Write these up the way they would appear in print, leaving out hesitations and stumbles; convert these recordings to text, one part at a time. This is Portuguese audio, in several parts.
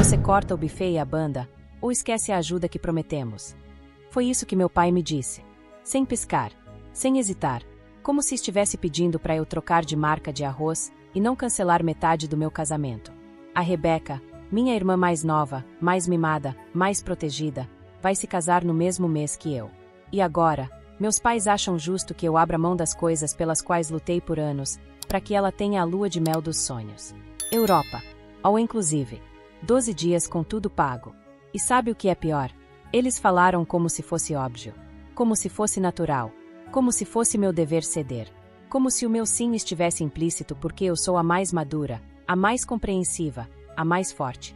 você corta o buffet e a banda, ou esquece a ajuda que prometemos. Foi isso que meu pai me disse. Sem piscar, sem hesitar, como se estivesse pedindo para eu trocar de marca de arroz e não cancelar metade do meu casamento. A Rebeca, minha irmã mais nova, mais mimada, mais protegida, vai se casar no mesmo mês que eu. E agora, meus pais acham justo que eu abra mão das coisas pelas quais lutei por anos, para que ela tenha a lua de mel dos sonhos. Europa. All inclusive. 12 dias com tudo pago. E sabe o que é pior? Eles falaram como se fosse óbvio. Como se fosse natural. Como se fosse meu dever ceder. Como se o meu sim estivesse implícito porque eu sou a mais madura, a mais compreensiva, a mais forte.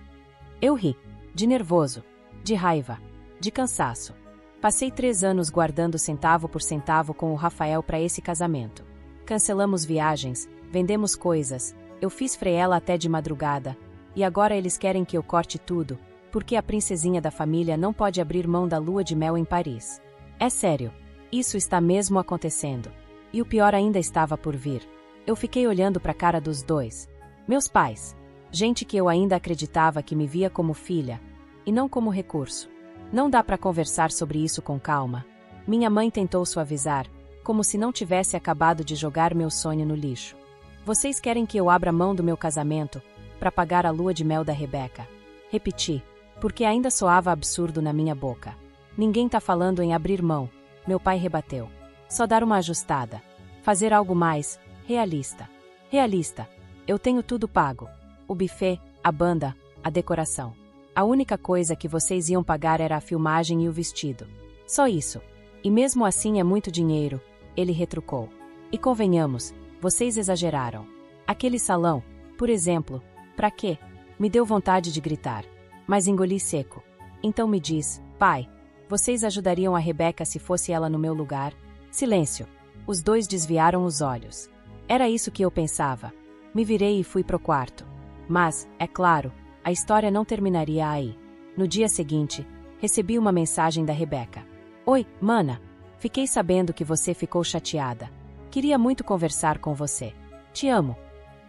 Eu ri. De nervoso. De raiva. De cansaço. Passei 3 anos guardando centavo por centavo com o Rafael para esse casamento. Cancelamos viagens, vendemos coisas, eu fiz freela até de madrugada, e agora eles querem que eu corte tudo, porque a princesinha da família não pode abrir mão da lua de mel em Paris. É sério, isso está mesmo acontecendo. E o pior ainda estava por vir. Eu fiquei olhando para a cara dos dois. Meus pais. Gente que eu ainda acreditava que me via como filha, e não como recurso. Não dá para conversar sobre isso com calma. Minha mãe tentou suavizar, como se não tivesse acabado de jogar meu sonho no lixo. Vocês querem que eu abra mão do meu casamento para pagar a lua de mel da Rebeca? Repeti, porque ainda soava absurdo na minha boca. Ninguém tá falando em abrir mão, meu pai rebateu. Só dar uma ajustada. Fazer algo mais realista. Realista. Eu tenho tudo pago. O buffet, a banda, a decoração. A única coisa que vocês iam pagar era a filmagem e o vestido. Só isso. E mesmo assim é muito dinheiro, ele retrucou. E convenhamos, vocês exageraram. Aquele salão, por exemplo, pra quê? Me deu vontade de gritar. Mas engoli seco. Então me diz, pai, vocês ajudariam a Rebeca se fosse ela no meu lugar? Silêncio. Os dois desviaram os olhos. Era isso que eu pensava. Me virei e fui pro quarto. Mas, é claro, a história não terminaria aí. No dia seguinte, recebi uma mensagem da Rebeca. Oi, mana. Fiquei sabendo que você ficou chateada. Queria muito conversar com você. Te amo.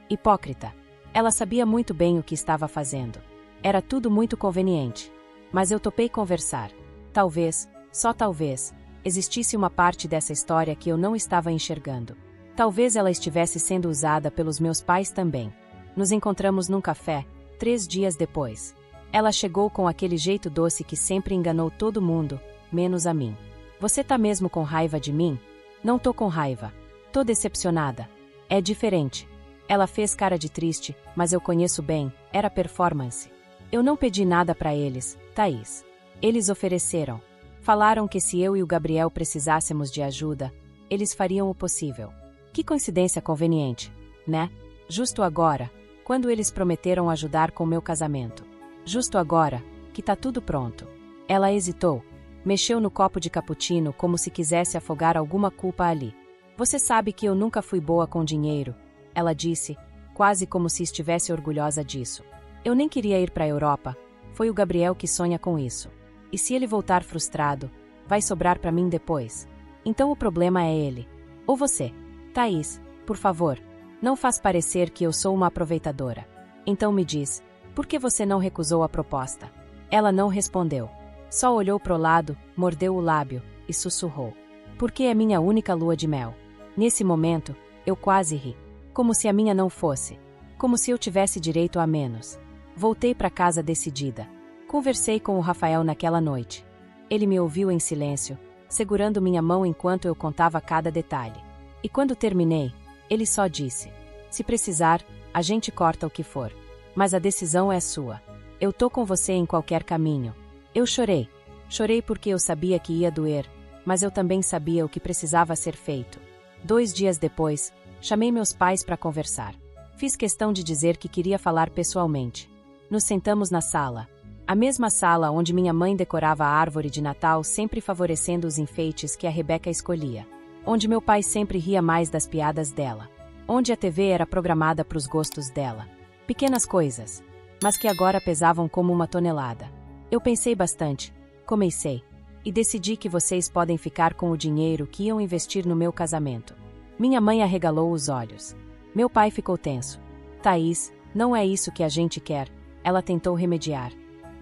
Hipócrita. Ela sabia muito bem o que estava fazendo. Era tudo muito conveniente. Mas eu topei conversar. Talvez, só talvez, existisse uma parte dessa história que eu não estava enxergando. Talvez ela estivesse sendo usada pelos meus pais também. Nos encontramos num café, 3 dias depois. Ela chegou com aquele jeito doce que sempre enganou todo mundo, menos a mim. Você tá mesmo com raiva de mim? Não tô com raiva. Tô decepcionada. É diferente. Ela fez cara de triste, mas eu conheço bem, era performance. Eu não pedi nada pra eles, Thaís. Eles ofereceram. Falaram que se eu e o Gabriel precisássemos de ajuda, eles fariam o possível. Que coincidência conveniente, né? Justo agora, quando eles prometeram ajudar com meu casamento. Justo agora, que tá tudo pronto. Ela hesitou. Mexeu no copo de cappuccino como se quisesse afogar alguma culpa ali. Você sabe que eu nunca fui boa com dinheiro, ela disse, quase como se estivesse orgulhosa disso. Eu nem queria ir para a Europa, foi o Gabriel que sonha com isso. E se ele voltar frustrado, vai sobrar para mim depois. Então o problema é ele. Ou você. Thaís, por favor, não faz parecer que eu sou uma aproveitadora. Então me diz, por que você não recusou a proposta? Ela não respondeu. Só olhou pro lado, mordeu o lábio e sussurrou. Porque é minha única lua de mel. Nesse momento, eu quase ri. Como se a minha não fosse. Como se eu tivesse direito a menos. Voltei para casa decidida. Conversei com o Rafael naquela noite. Ele me ouviu em silêncio, segurando minha mão enquanto eu contava cada detalhe. E quando terminei, ele só disse: se precisar, a gente corta o que for. Mas a decisão é sua. Eu tô com você em qualquer caminho. Eu chorei. Chorei porque eu sabia que ia doer, mas eu também sabia o que precisava ser feito. 2 dias depois, chamei meus pais para conversar. Fiz questão de dizer que queria falar pessoalmente. Nos sentamos na sala. A mesma sala onde minha mãe decorava a árvore de Natal, sempre favorecendo os enfeites que a Rebeca escolhia. Onde meu pai sempre ria mais das piadas dela. Onde a TV era programada para os gostos dela. Pequenas coisas, mas que agora pesavam como uma tonelada. Eu pensei bastante, comecei, e decidi que vocês podem ficar com o dinheiro que iam investir no meu casamento. Minha mãe arregalou os olhos. Meu pai ficou tenso. Thaís, não é isso que a gente quer. ela tentou remediar.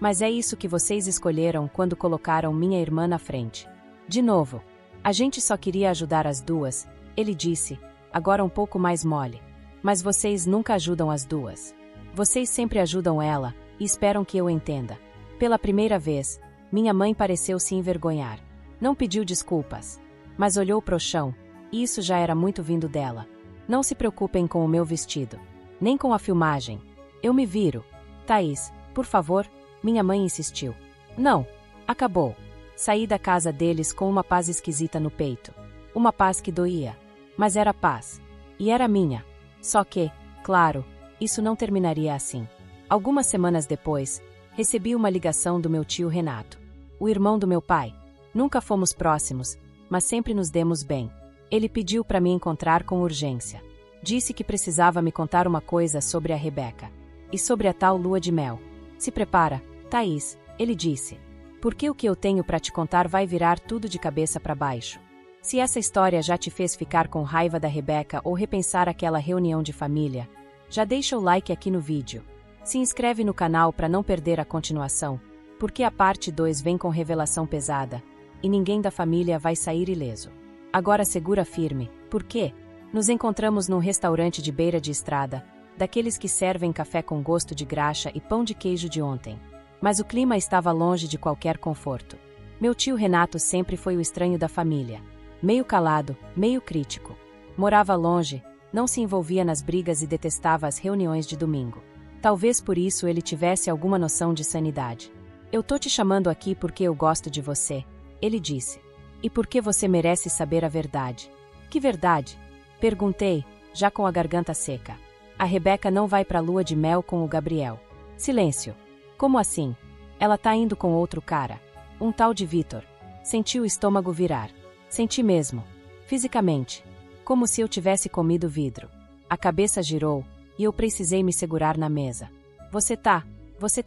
Mas é isso que vocês escolheram quando colocaram minha irmã na frente. De novo. A gente só queria ajudar as duas, ele disse, agora um pouco mais mole. Mas vocês nunca ajudam as duas. Vocês sempre ajudam ela, e esperam que eu entenda. Pela primeira vez, minha mãe pareceu se envergonhar. Não pediu desculpas, mas olhou pro chão, e isso já era muito vindo dela. Não se preocupem com o meu vestido, nem com a filmagem. Eu me viro. Thaís, por favor, minha mãe insistiu. Não, acabou. Saí da casa deles com uma paz esquisita no peito. Uma paz que doía. Mas era paz. E era minha. Só que, claro, isso não terminaria assim. Algumas semanas depois, recebi uma ligação do meu tio Renato, o irmão do meu pai. Nunca fomos próximos, mas sempre nos demos bem. Ele pediu para me encontrar com urgência. Disse que precisava me contar uma coisa sobre a Rebeca. E sobre a tal lua de mel. Se prepara, Thaís, ele disse. Porque o que eu tenho para te contar vai virar tudo de cabeça para baixo. Se essa história já te fez ficar com raiva da Rebeca ou repensar aquela reunião de família, já deixa o like aqui no vídeo. Se inscreve no canal para não perder a continuação, porque a parte 2 vem com revelação pesada, e ninguém da família vai sair ileso. Agora segura firme, porque nos encontramos num restaurante de beira de estrada, daqueles que servem café com gosto de graxa e pão de queijo de ontem. Mas o clima estava longe de qualquer conforto. Meu tio Renato sempre foi o estranho da família. Meio calado, meio crítico. Morava longe, não se envolvia nas brigas e detestava as reuniões de domingo. Talvez por isso ele tivesse alguma noção de sanidade. Eu tô te chamando aqui porque eu gosto de você, ele disse. E porque você merece saber a verdade. Que verdade? Perguntei, já com a garganta seca. A Rebeca não vai pra lua de mel com o Gabriel. Silêncio. Como assim? Ela tá indo com outro cara. Um tal de Vitor. Senti o estômago virar. Senti mesmo. Fisicamente. Como se eu tivesse comido vidro. A cabeça girou, e eu precisei me segurar na mesa. Você tá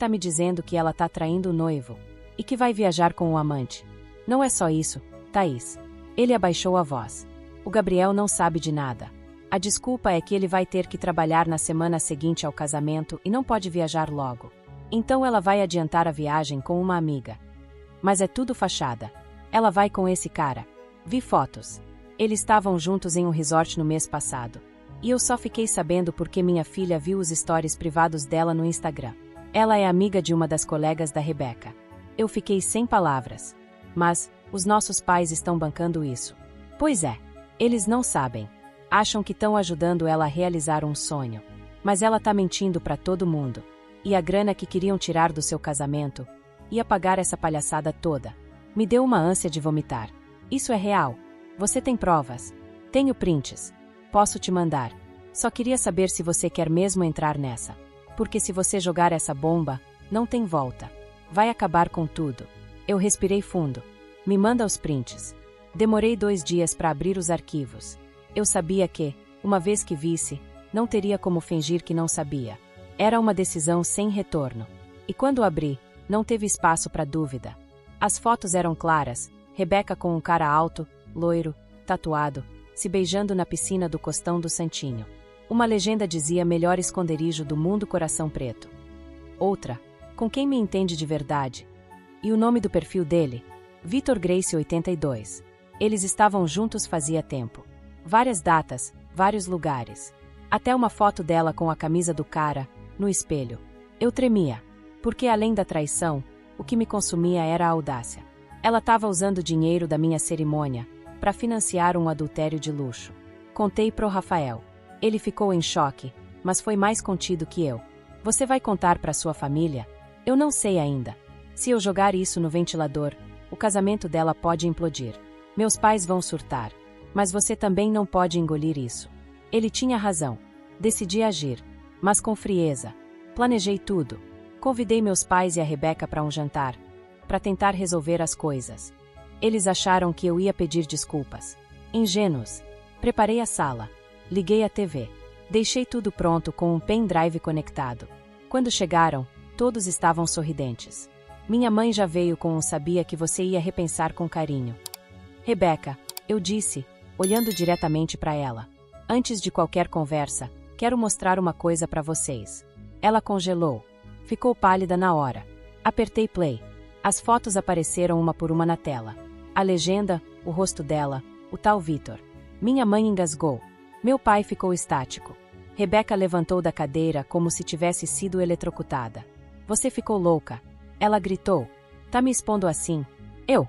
me dizendo que ela tá traindo o noivo. E que vai viajar com o amante. Não é só isso, Thaís. Ele abaixou a voz. O Gabriel não sabe de nada. A desculpa é que ele vai ter que trabalhar na semana seguinte ao casamento e não pode viajar logo. Então ela vai adiantar a viagem com uma amiga. Mas é tudo fachada. Ela vai com esse cara. Vi fotos. Eles estavam juntos em um resort no mês passado. E eu só fiquei sabendo porque minha filha viu os stories privados dela no Instagram. Ela é amiga de uma das colegas da Rebeca. Eu fiquei sem palavras. Mas, os nossos pais estão bancando isso. Pois é. Eles não sabem. Acham que estão ajudando ela a realizar um sonho. Mas ela tá mentindo pra todo mundo. E a grana que queriam tirar do seu casamento ia pagar essa palhaçada toda. Me deu uma ânsia de vomitar. Isso é real. Você tem provas. Tenho prints. Posso te mandar. Só queria saber se você quer mesmo entrar nessa. Porque se você jogar essa bomba, não tem volta. Vai acabar com tudo. Eu respirei fundo. Me manda os prints. Demorei 2 dias para abrir os arquivos. Eu sabia que, uma vez que visse, não teria como fingir que não sabia. Era uma decisão sem retorno. E quando abri, não teve espaço para dúvida. As fotos eram claras, Rebeca com um cara alto, loiro, tatuado, se beijando na piscina do Costão do Santinho. Uma legenda dizia melhor esconderijo do mundo coração preto. Outra, com quem me entende de verdade. E o nome do perfil dele? Vitor Grace 82. Eles estavam juntos fazia tempo. Várias datas, vários lugares. Até uma foto dela com a camisa do cara, no espelho. Eu tremia. Porque além da traição, o que me consumia era a audácia. Ela estava usando dinheiro da minha cerimônia para financiar um adultério de luxo. Contei pro Rafael. Ele ficou em choque, mas foi mais contido que eu. Você vai contar para sua família? Eu não sei ainda. Se eu jogar isso no ventilador, o casamento dela pode implodir. Meus pais vão surtar. Mas você também não pode engolir isso. Ele tinha razão. Decidi agir, mas com frieza. Planejei tudo. Convidei meus pais e a Rebeca para um jantar, para tentar resolver as coisas. Eles acharam que eu ia pedir desculpas. Ingênuos. Preparei a sala. Liguei a TV. Deixei tudo pronto com um pendrive conectado. Quando chegaram, todos estavam sorridentes. Minha mãe já veio com um sabia que você ia repensar com carinho. Rebeca, eu disse, olhando diretamente para ela. Antes de qualquer conversa, quero mostrar uma coisa para vocês. Ela congelou. Ficou pálida na hora. Apertei play. As fotos apareceram uma por uma na tela. A legenda, o rosto dela, o tal Vitor. Minha mãe engasgou. Meu pai ficou estático. Rebeca levantou da cadeira como se tivesse sido eletrocutada. Você ficou louca. Ela gritou. Tá me expondo assim? Eu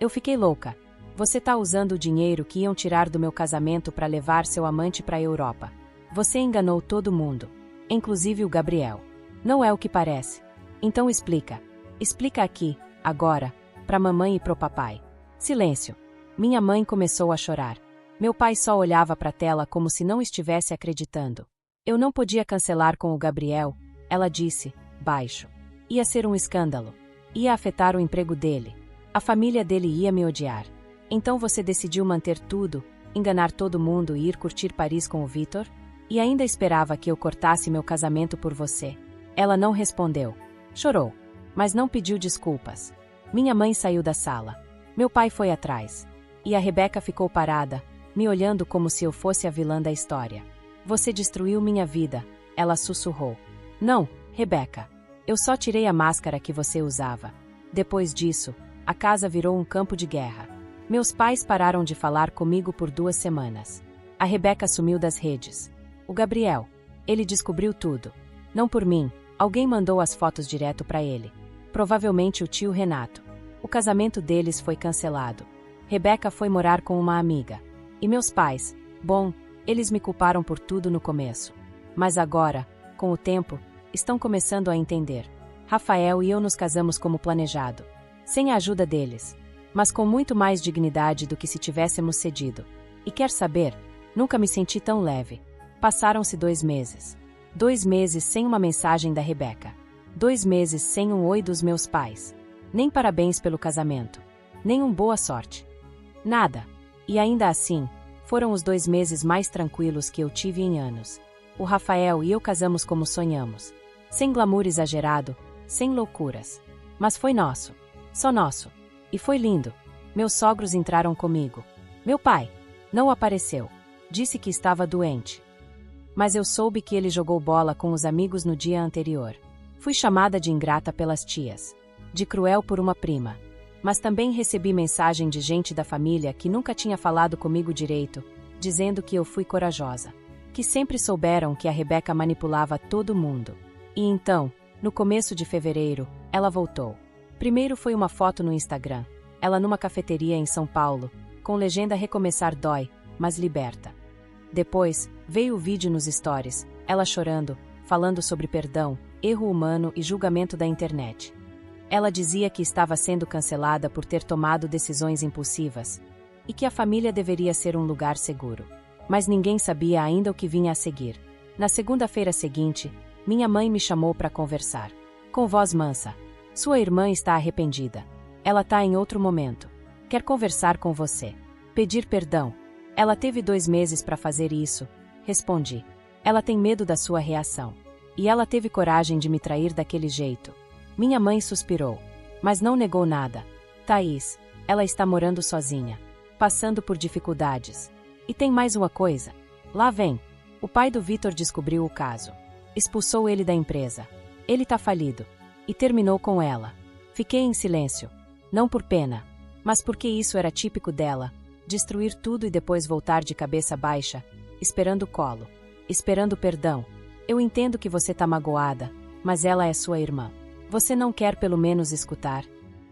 fiquei louca. Você tá usando o dinheiro que iam tirar do meu casamento para levar seu amante para a Europa. Você enganou todo mundo. Inclusive o Gabriel. Não é o que parece. Então explica. Explica aqui, agora, pra mamãe e pro papai. Silêncio. Minha mãe começou a chorar. Meu pai só olhava pra tela como se não estivesse acreditando. Eu não podia cancelar com o Gabriel, ela disse, baixo. Ia ser um escândalo. Ia afetar o emprego dele. A família dele ia me odiar. Então você decidiu manter tudo, enganar todo mundo e ir curtir Paris com o Vitor? E ainda esperava que eu cortasse meu casamento por você. Ela não respondeu. Chorou. Mas não pediu desculpas. Minha mãe saiu da sala. Meu pai foi atrás. E a Rebeca ficou parada, me olhando como se eu fosse a vilã da história. Você destruiu minha vida, ela sussurrou. Não, Rebeca. Eu só tirei a máscara que você usava. Depois disso, a casa virou um campo de guerra. Meus pais pararam de falar comigo por 2 semanas. A Rebeca sumiu das redes. O Gabriel. Ele descobriu tudo. Não por mim, alguém mandou as fotos direto para ele. Provavelmente o tio Renato. O casamento deles foi cancelado. Rebeca foi morar com uma amiga. E meus pais, bom, eles me culparam por tudo no começo. Mas agora, com o tempo, estão começando a entender. Rafael e eu nos casamos como planejado. Sem a ajuda deles. Mas com muito mais dignidade do que se tivéssemos cedido. E quer saber? Nunca me senti tão leve. Passaram-se 2 meses. 2 meses sem uma mensagem da Rebeca. 2 meses sem um oi dos meus pais. Nem parabéns pelo casamento. Nem boa sorte. Nada. E ainda assim, foram os 2 meses mais tranquilos que eu tive em anos. O Rafael e eu casamos como sonhamos. Sem glamour exagerado, sem loucuras. Mas foi nosso. Só nosso. E foi lindo. Meus sogros entraram comigo. Meu pai não apareceu. Disse que estava doente. Mas eu soube que ele jogou bola com os amigos no dia anterior. Fui chamada de ingrata pelas tias. De cruel por uma prima. Mas também recebi mensagem de gente da família que nunca tinha falado comigo direito, dizendo que eu fui corajosa. Que sempre souberam que a Rebeca manipulava todo mundo. E então, no começo de fevereiro, ela voltou. Primeiro foi uma foto no Instagram, ela numa cafeteria em São Paulo, com legenda Recomeçar dói, mas liberta. Depois, veio o vídeo nos stories, ela chorando, falando sobre perdão, erro humano e julgamento da internet. Ela dizia que estava sendo cancelada por ter tomado decisões impulsivas, e que a família deveria ser um lugar seguro. Mas ninguém sabia ainda o que vinha a seguir. Na segunda-feira seguinte, minha mãe me chamou para conversar. Com voz mansa. Sua irmã está arrependida. Ela tá em outro momento. Quer conversar com você. Pedir perdão. Ela teve 2 meses para fazer isso. Respondi. Ela tem medo da sua reação. E ela teve coragem de me trair daquele jeito. Minha mãe suspirou. Mas não negou nada. Thaís, ela está morando sozinha. Passando por dificuldades. E tem mais uma coisa. Lá vem. O pai do Vitor descobriu o caso. Expulsou ele da empresa. Ele tá falido. E terminou com ela. Fiquei em silêncio. Não por pena. Mas porque isso era típico dela. Destruir tudo e depois voltar de cabeça baixa, esperando colo. Esperando perdão. Eu entendo que você tá magoada, mas ela é sua irmã. Você não quer pelo menos escutar?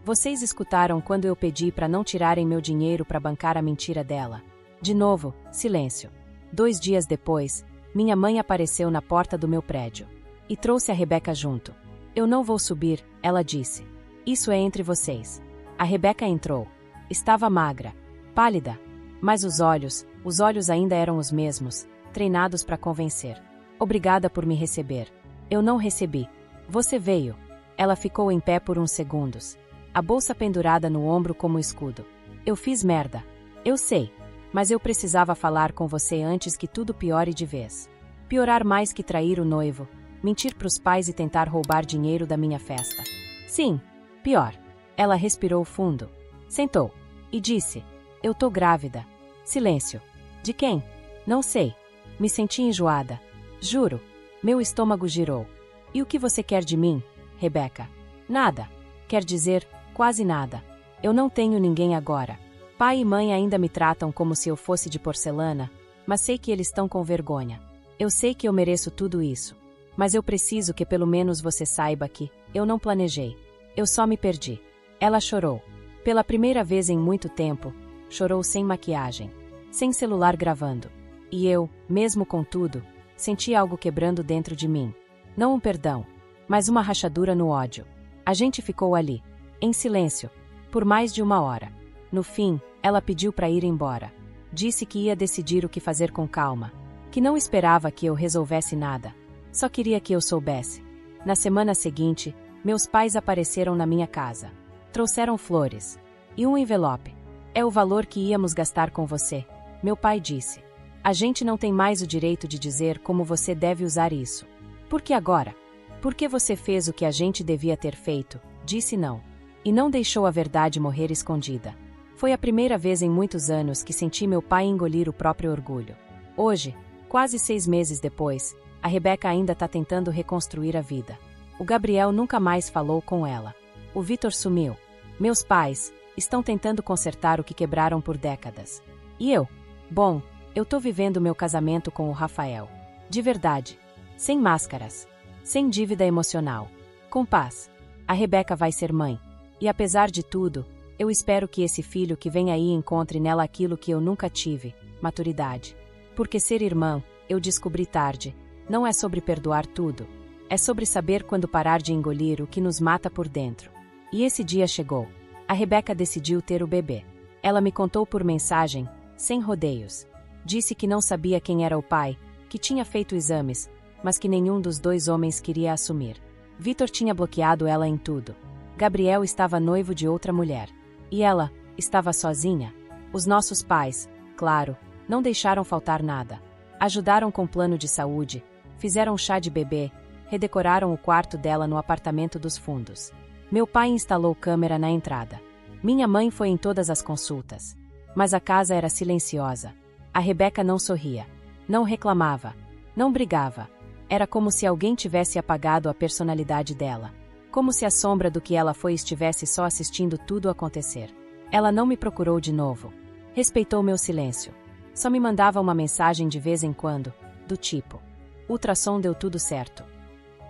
Vocês escutaram quando eu pedi para não tirarem meu dinheiro para bancar a mentira dela. De novo, silêncio. 2 dias depois, minha mãe apareceu na porta do meu prédio. E trouxe a Rebeca junto. Eu não vou subir, ela disse. Isso é entre vocês. A Rebeca entrou. Estava magra, pálida. Mas os olhos ainda eram os mesmos, treinados para convencer. Obrigada por me receber. Eu não recebi. Você veio. Ela ficou em pé por uns segundos. A bolsa pendurada no ombro como escudo. Eu fiz merda. Eu sei. Mas eu precisava falar com você antes que tudo piore de vez. Piorar mais que trair o noivo, mentir pros pais e tentar roubar dinheiro da minha festa. Sim, pior. Ela respirou fundo. Sentou. E disse, eu tô grávida. Silêncio. De quem? Não sei. Me senti enjoada. Juro. Meu estômago girou. E o que você quer de mim? Rebeca. Nada. Quer dizer, quase nada. Eu não tenho ninguém agora. Pai e mãe ainda me tratam como se eu fosse de porcelana, mas sei que eles estão com vergonha. Eu sei que eu mereço tudo isso. Mas eu preciso que pelo menos você saiba que eu não planejei. Eu só me perdi. Ela chorou. Pela primeira vez em muito tempo, chorou sem maquiagem, sem celular gravando. E eu, mesmo com tudo, senti algo quebrando dentro de mim. Não um perdão, mas uma rachadura no ódio. A gente ficou ali, em silêncio, por mais de 1 hora. No fim, ela pediu para ir embora. Disse que ia decidir o que fazer com calma, que não esperava que eu resolvesse nada. Só queria que eu soubesse. Na semana seguinte, meus pais apareceram na minha casa. Trouxeram flores. E um envelope. É o valor que íamos gastar com você, meu pai disse. A gente não tem mais o direito de dizer como você deve usar isso. Por que agora? Porque você fez o que a gente devia ter feito, disse não. E não deixou a verdade morrer escondida. Foi a primeira vez em muitos anos que senti meu pai engolir o próprio orgulho. Hoje, quase 6 meses depois, a Rebeca ainda está tentando reconstruir a vida. O Gabriel nunca mais falou com ela. O Vitor sumiu. Meus pais estão tentando consertar o que quebraram por décadas. E eu? Bom, eu tô vivendo meu casamento com o Rafael. De verdade. Sem máscaras. Sem dívida emocional. Com paz. A Rebeca vai ser mãe. E apesar de tudo, eu espero que esse filho que vem aí encontre nela aquilo que eu nunca tive, maturidade. Porque ser irmã, eu descobri tarde, não é sobre perdoar tudo. É sobre saber quando parar de engolir o que nos mata por dentro. E esse dia chegou. A Rebeca decidiu ter o bebê. Ela me contou por mensagem, sem rodeios. Disse que não sabia quem era o pai, que tinha feito exames, mas que nenhum dos 2 homens queria assumir. Vitor tinha bloqueado ela em tudo. Gabriel estava noivo de outra mulher. E ela estava sozinha. Os nossos pais, claro, não deixaram faltar nada. Ajudaram com plano de saúde, fizeram chá de bebê, redecoraram o quarto dela no apartamento dos fundos. Meu pai instalou câmera na entrada. Minha mãe foi em todas as consultas. Mas a casa era silenciosa. A Rebeca não sorria. Não reclamava. Não brigava. Era como se alguém tivesse apagado a personalidade dela. Como se a sombra do que ela foi estivesse só assistindo tudo acontecer. Ela não me procurou de novo. Respeitou meu silêncio. Só me mandava uma mensagem de vez em quando, do tipo: ultrassom deu tudo certo.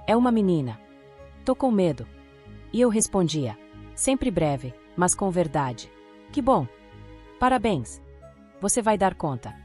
É uma menina. Tô com medo. E eu respondia, sempre breve, mas com verdade. Que bom. Parabéns. Você vai dar conta.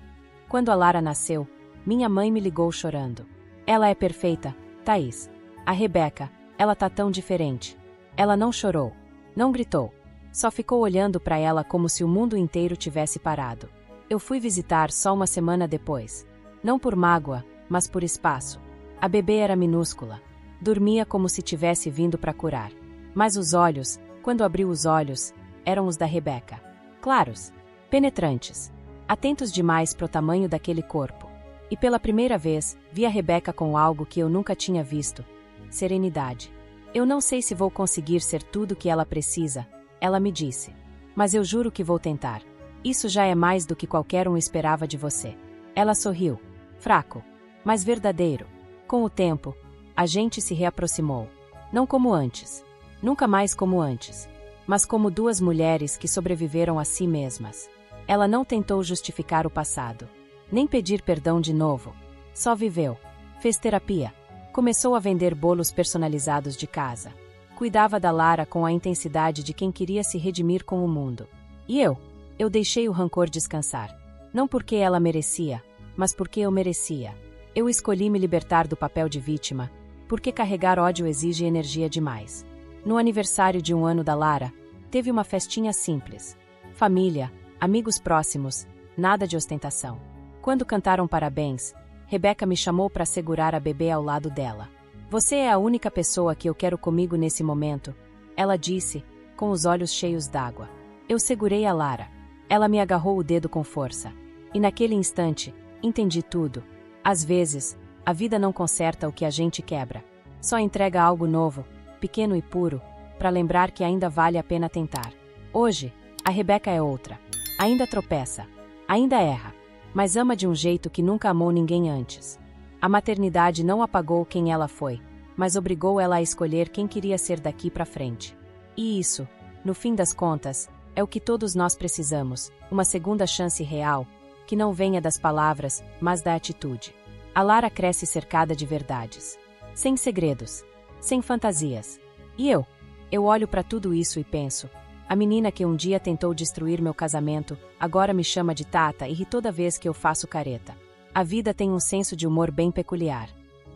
Quando a Lara nasceu, minha mãe me ligou chorando. Ela é perfeita, Thaís. A Rebeca, ela tá tão diferente. Ela não chorou, não gritou. Só ficou olhando para ela como se o mundo inteiro tivesse parado. Eu fui visitar só 1 semana depois. Não por mágoa, mas por espaço. A bebê era minúscula. Dormia como se tivesse vindo para curar. Mas os olhos, quando abriu os olhos, eram os da Rebeca. Claros, penetrantes, atentos demais pro tamanho daquele corpo. E pela primeira vez, vi a Rebeca com algo que eu nunca tinha visto: serenidade. Eu não sei se vou conseguir ser tudo o que ela precisa, ela me disse. Mas eu juro que vou tentar. Isso já é mais do que qualquer um esperava de você. Ela sorriu. Fraco, mas verdadeiro. Com o tempo, a gente se reaproximou. Não como antes. Nunca mais como antes. Mas como 2 mulheres que sobreviveram a si mesmas. Ela não tentou justificar o passado. Nem pedir perdão de novo. Só viveu. Fez terapia. Começou a vender bolos personalizados de casa. Cuidava da Lara com a intensidade de quem queria se redimir com o mundo. E eu deixei o rancor descansar. Não porque ela merecia, mas porque eu merecia. Eu escolhi me libertar do papel de vítima, porque carregar ódio exige energia demais. No aniversário de 1 ano da Lara, teve uma festinha simples. Família, amigos próximos, nada de ostentação. Quando cantaram parabéns, Rebeca me chamou para segurar a bebê ao lado dela. Você é a única pessoa que eu quero comigo nesse momento, ela disse, com os olhos cheios d'água. Eu segurei a Lara. Ela me agarrou o dedo com força. E naquele instante, entendi tudo. Às vezes, a vida não conserta o que a gente quebra. Só entrega algo novo, pequeno e puro, para lembrar que ainda vale a pena tentar. Hoje, a Rebeca é outra. Ainda tropeça. Ainda erra. Mas ama de um jeito que nunca amou ninguém antes. A maternidade não apagou quem ela foi. mas obrigou ela a escolher quem queria ser daqui para frente. E isso, no fim das contas, é o que todos nós precisamos, uma segunda chance real, que não venha das palavras, mas da atitude. A Lara cresce cercada de verdades. Sem segredos. Sem fantasias. E eu? Eu olho para tudo isso e penso, a menina que um dia tentou destruir meu casamento, agora me chama de Tata e ri toda vez que eu faço careta. A vida tem um senso de humor bem peculiar.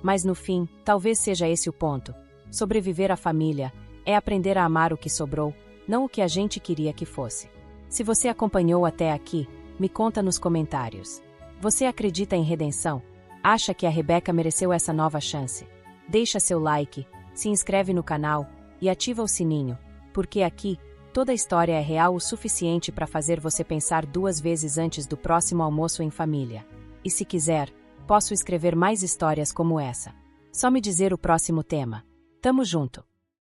Mas no fim, talvez seja esse o ponto. Sobreviver à família é aprender a amar o que sobrou, não o que a gente queria que fosse. Se você acompanhou até aqui, me conta nos comentários. Você acredita em redenção? Acha que a Rebeca mereceu essa nova chance? Deixa seu like, se inscreve no canal e ativa o sininho, porque aqui, toda história é real o suficiente para fazer você pensar 2 vezes antes do próximo almoço em família. E se quiser, posso escrever mais histórias como essa. Só me dizer o próximo tema. Tamo junto!